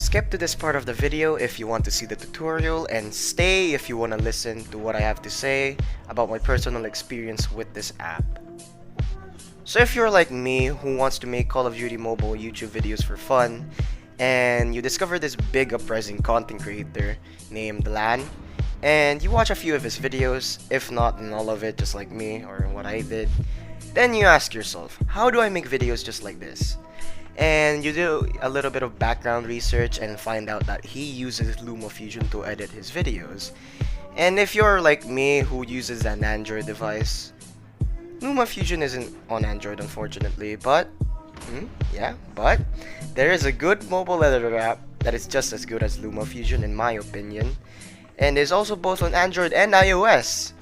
Skip to this part of the video if you want to see the tutorial, and stay if you want to listen to what I have to say about my personal experience with this app. So if you're like me who wants to make Call of Duty Mobile YouTube videos for fun, and you discover this big uprising content creator named LaN, and you watch a few of his videos, if not in all of it just like me or what I did, then you ask yourself, how do I make videos just like this? And you do a little bit of background research and find out that he uses Lumafusion to edit his videos. And if you're like me who uses an Android device, Lumafusion isn't on Android unfortunately, but there is a good mobile editor app that is just as good as Lumafusion in my opinion, and is also both on Android and iOS.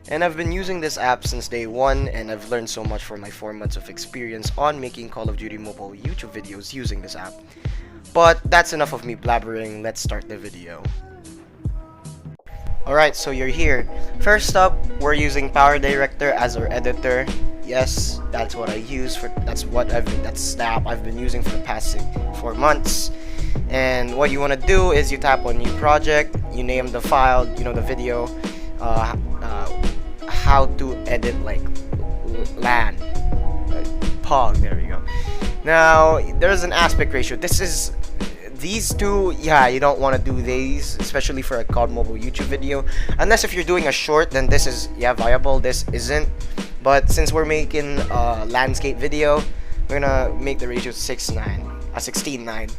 And I've been using this app since day one, and I've learned so much from my 4 months of experience on making Call of Duty Mobile YouTube videos using this app. But that's enough of me blabbering, let's start the video. Alright, so you're here. First up, we're using powerdirector as our editor. Yes, that's what I use that's the app I've been using for the past 4 months. And what you want to do is you tap on new project, you name the file, the video, how to edit like LAN, POG, there we go. Now there's an aspect ratio. These two, you don't want to do these, especially for a COD mobile YouTube video, unless if you're doing a short, then this is viable. This isn't, but since we're making a landscape video, we're gonna make the ratio 16:9.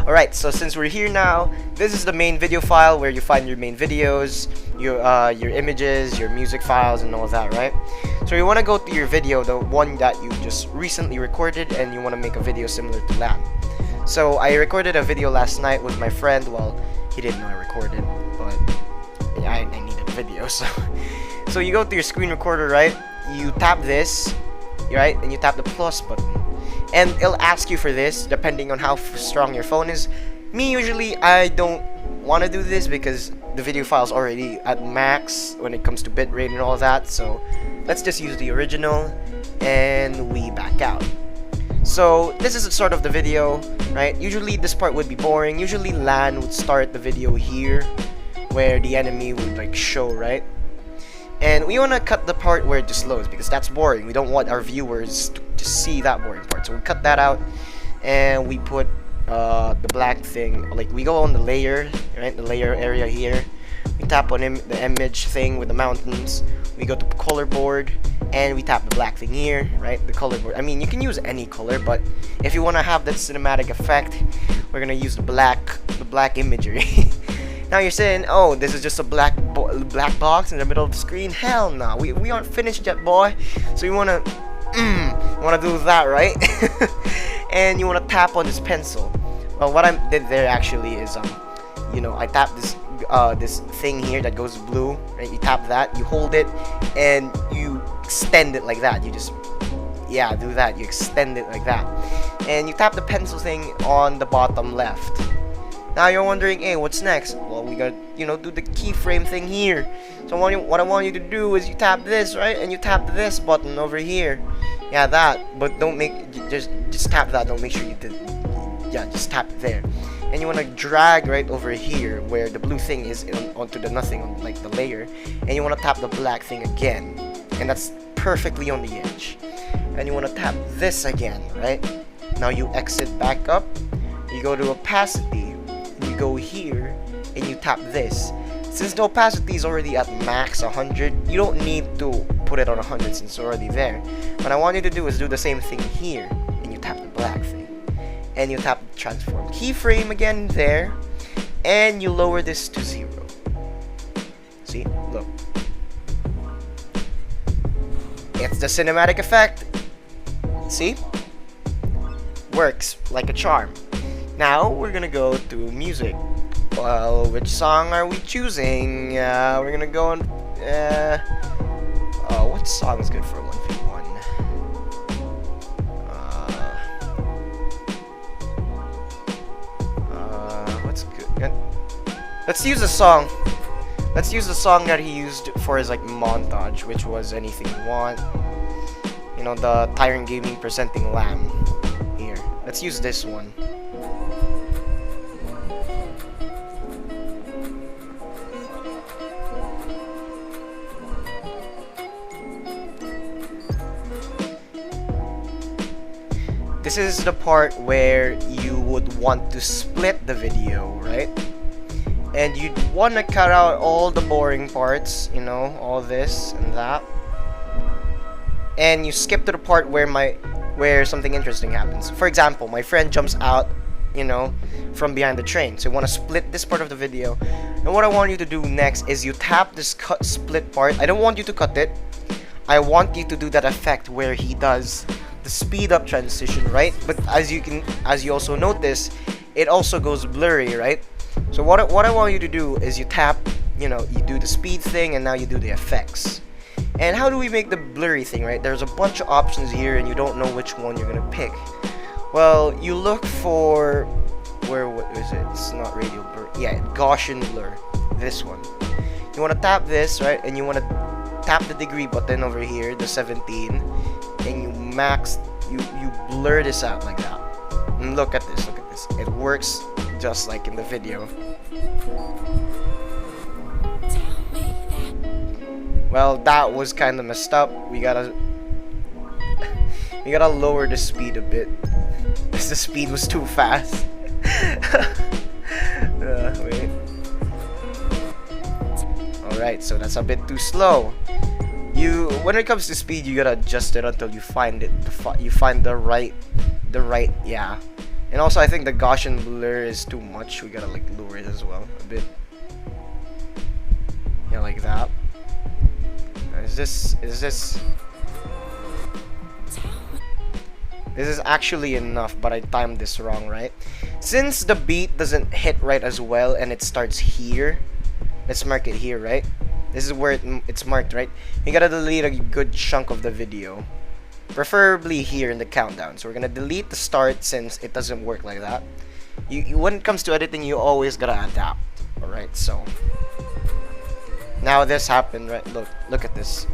Alright, so since we're here now, this is the main video file where you find your main videos, your images, your music files, and all that, right? So you want to go to your video, the one that you just recently recorded, and you want to make a video similar to that. So I recorded a video last night with my friend. Well, he didn't know I recorded, but I needed a video, so you go to your screen recorder, right? You tap this, right, and you tap the plus button. And it'll ask you for this depending on how strong your phone is. Me, usually I don't want to do this because the video file's already at max when it comes to bitrate and all that. So let's just use the original and we back out. So this is sort of the video, right? Usually this part would be boring. Usually LAN would start the video here where the enemy would like show, right? And we want to cut the part where it just loads because that's boring. We don't want our viewers to see that boring part. So we cut that out and we put the black thing, like we go on the layer, right? The layer area here. We tap on the image thing with the mountains. We go to color board and we tap the black thing here, right? The color board. I mean, you can use any color, but if you want to have that cinematic effect, we're gonna use the black imagery. Now you're saying, oh, this is just a black box in the middle of the screen? Hell no, we aren't finished yet, boy. So you wanna do that, right? And you wanna tap on this pencil. Well, what I did there actually is, I tap this thing here that goes blue, right? You tap that, you hold it, and you extend it like that. You just, do that. You extend it like that, and you tap the pencil thing on the bottom left. Now you're wondering, hey, what's next? Well, we got, do the keyframe thing here. So what I want you to do is you tap this, right? And you tap this button over here. Yeah, that. But don't just tap that. Don't make sure you did. Yeah, just tap it there. And you want to drag right over here where the blue thing is onto the nothing, on like the layer. And you want to tap the black thing again. And that's perfectly on the edge. And you want to tap this again, right? Now you exit back up. You go to opacity. You go here and you tap this. Since the opacity is already at max 100, you don't need to put it on 100 since it's already there. What I want you to do is do the same thing here, and you tap the black thing, and you tap the transform keyframe again there, and you lower this to 0. See, look, it's the cinematic effect. See, works like a charm. Now we're gonna go to music. Well, which song are we choosing? We're gonna go on. What song is good for 1v1? What's good? Let's use a song. Let's use the song that he used for his like montage, which was Anything You Want. The Tyrant Gaming presenting LAN. Here, let's use this one. this is the part where you would want to split the video, right? And you'd want to cut out all the boring parts, you know, all this and that. And you skip to the part where something interesting happens. For example, my friend jumps out, you know, from behind the train. So you want to split this part of the video. And what I want you to do next is you tap this cut split part. I don't want you to cut it. I want you to do that effect where he does the speed up transition, right? But as you also notice, it also goes blurry, right? So what I want you to do is you tap, you know, you do the speed thing, and now you do the effects. And how do we make the blurry thing, right? There's a bunch of options here, and you don't know which one you're gonna pick. Well, you look for what is it? It's not radial blur. Yeah, Gaussian blur. This one. You want to tap this, right? And you want to tap the degree button over here, the 17, and you blur this out like that. And look at this. It works just like in the video. Well, that was kind of messed up. We gotta lower the speed a bit. The speed was too fast. Wait. Alright, so that's a bit too slow. When it comes to speed, you gotta adjust it until you find it. You find the right, yeah. And also, I think the Gaussian blur is too much. We gotta like lower it as well a bit. Yeah, like that. Is this? This is actually enough, but I timed this wrong, right? Since the beat doesn't hit right as well, and it starts here. Let's mark it here, right? This is where it's marked, right? You gotta delete a good chunk of the video. Preferably here in the countdown. So we're gonna delete the start since it doesn't work like that. When it comes to editing, you always gotta adapt. Alright, so now this happened, right? Look at this.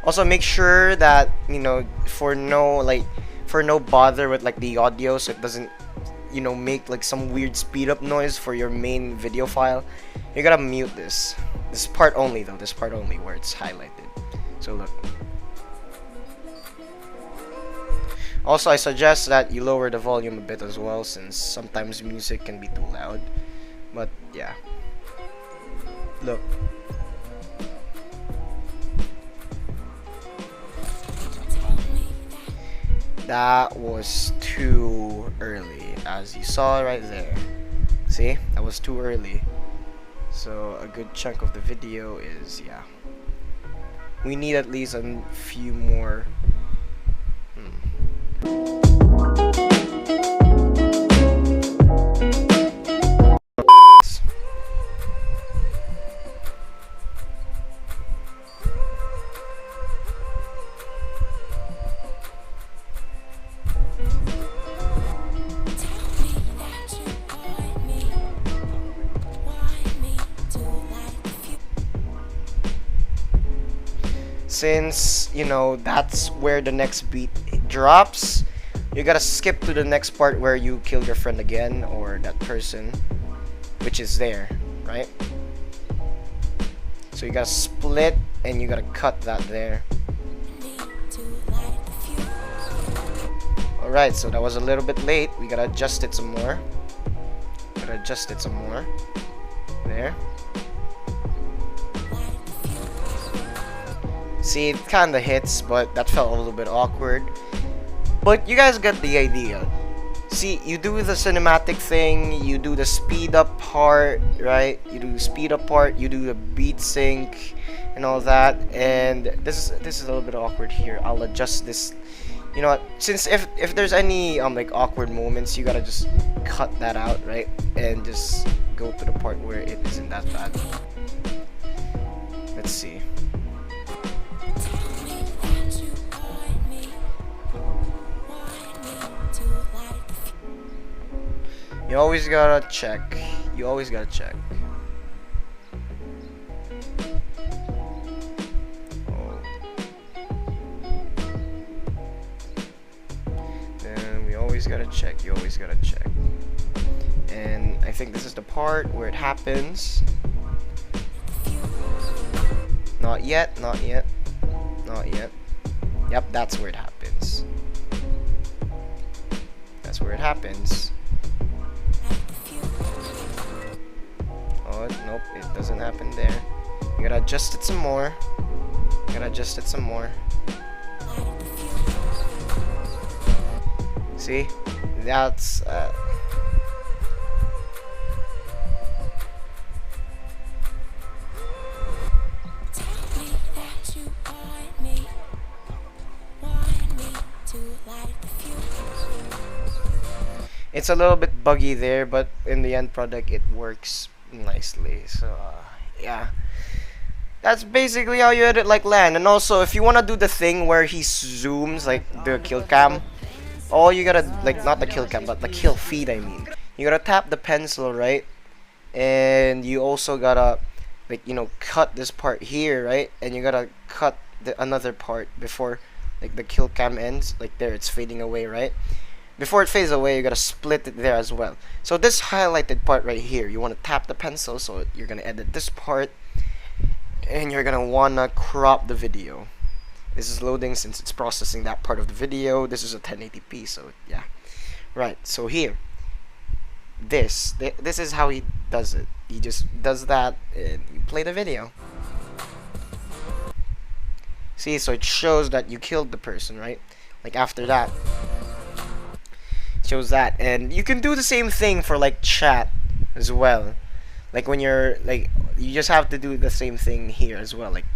Also make sure that, you know, for no bother with like the audio, so it doesn't, you know, make like some weird speed up noise for your main video file. You gotta mute this. This part only though, this part only where it's highlighted. So look. Also, I suggest that you lower the volume a bit as well, since sometimes music can be too loud. But yeah. Look. That was too early, as you saw right there. See? That was too early. So a good chunk of the video is, yeah. We need at least a few more. Since, you know, that's where the next beat drops, you gotta skip to the next part where you kill your friend again, or that person, which is there, right? So you gotta split and you gotta cut that there. Alright, so that was a little bit late. We gotta adjust it some more. There. See, it kinda hits, but that felt a little bit awkward. But you guys got the idea. See, you do the cinematic thing, you do the speed up part, right? You do the speed up part, you do the beat sync and all that. And this is a little bit awkward here. I'll adjust this. You know what? Since if there's any like awkward moments, you gotta just cut that out, right? And just go to the part where it isn't that bad. Let's see. You always gotta check. Oh. Then we always gotta check. You always gotta check. And I think this is the part where it happens. Not yet. Not yet. Yep, that's where it happens. That's where it happens. Oh, nope, it doesn't happen there. You gotta adjust it some more. You gotta adjust it some more. See? That's, it's a little bit buggy there, but in the end product it works nicely. So yeah, that's basically how you edit like LAN. And also, if you want to do the thing where he zooms, like the kill cam, all you gotta, like, not the kill cam but the kill feed, I mean, you gotta tap the pencil, right? And you also gotta, like, you know, cut this part here, right? And you gotta cut another part before, like, the kill cam ends. Like there, it's fading away, right? Before it fades away, you gotta split it there as well. So this highlighted part right here, you want to tap the pencil, so you're gonna edit this part, and you're gonna wanna crop the video. This is loading since it's processing that part of the video. This is a 1080p, so yeah. Right, so here, this is how he does it. He just does that, and you play the video. See, so it shows that you killed the person, right? Like after that. Shows that, and you can do the same thing for like chat as well. Like when you're like, you just have to do the same thing here as well. Like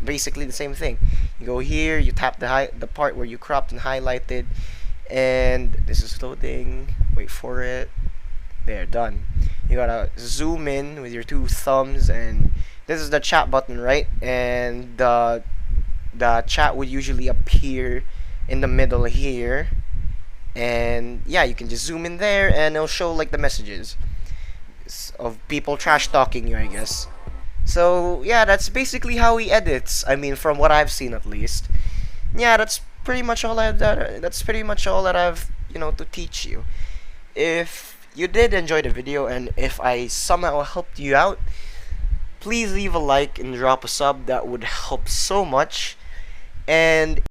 basically the same thing. You go here, you tap the part where you cropped and highlighted, and this is loading. Wait for it. There, done. You gotta zoom in with your two thumbs, and this is the chat button, right? And the chat would usually appear in the middle here. And yeah, you can just zoom in there and it'll show like the messages of people trash talking you, I guess. So yeah, that's basically how he edits. I mean, from what I've seen at least. Yeah, that's pretty much all that I've, you know, to teach you. If you did enjoy the video, and if I somehow helped you out, please leave a like and drop a sub. That would help so much. And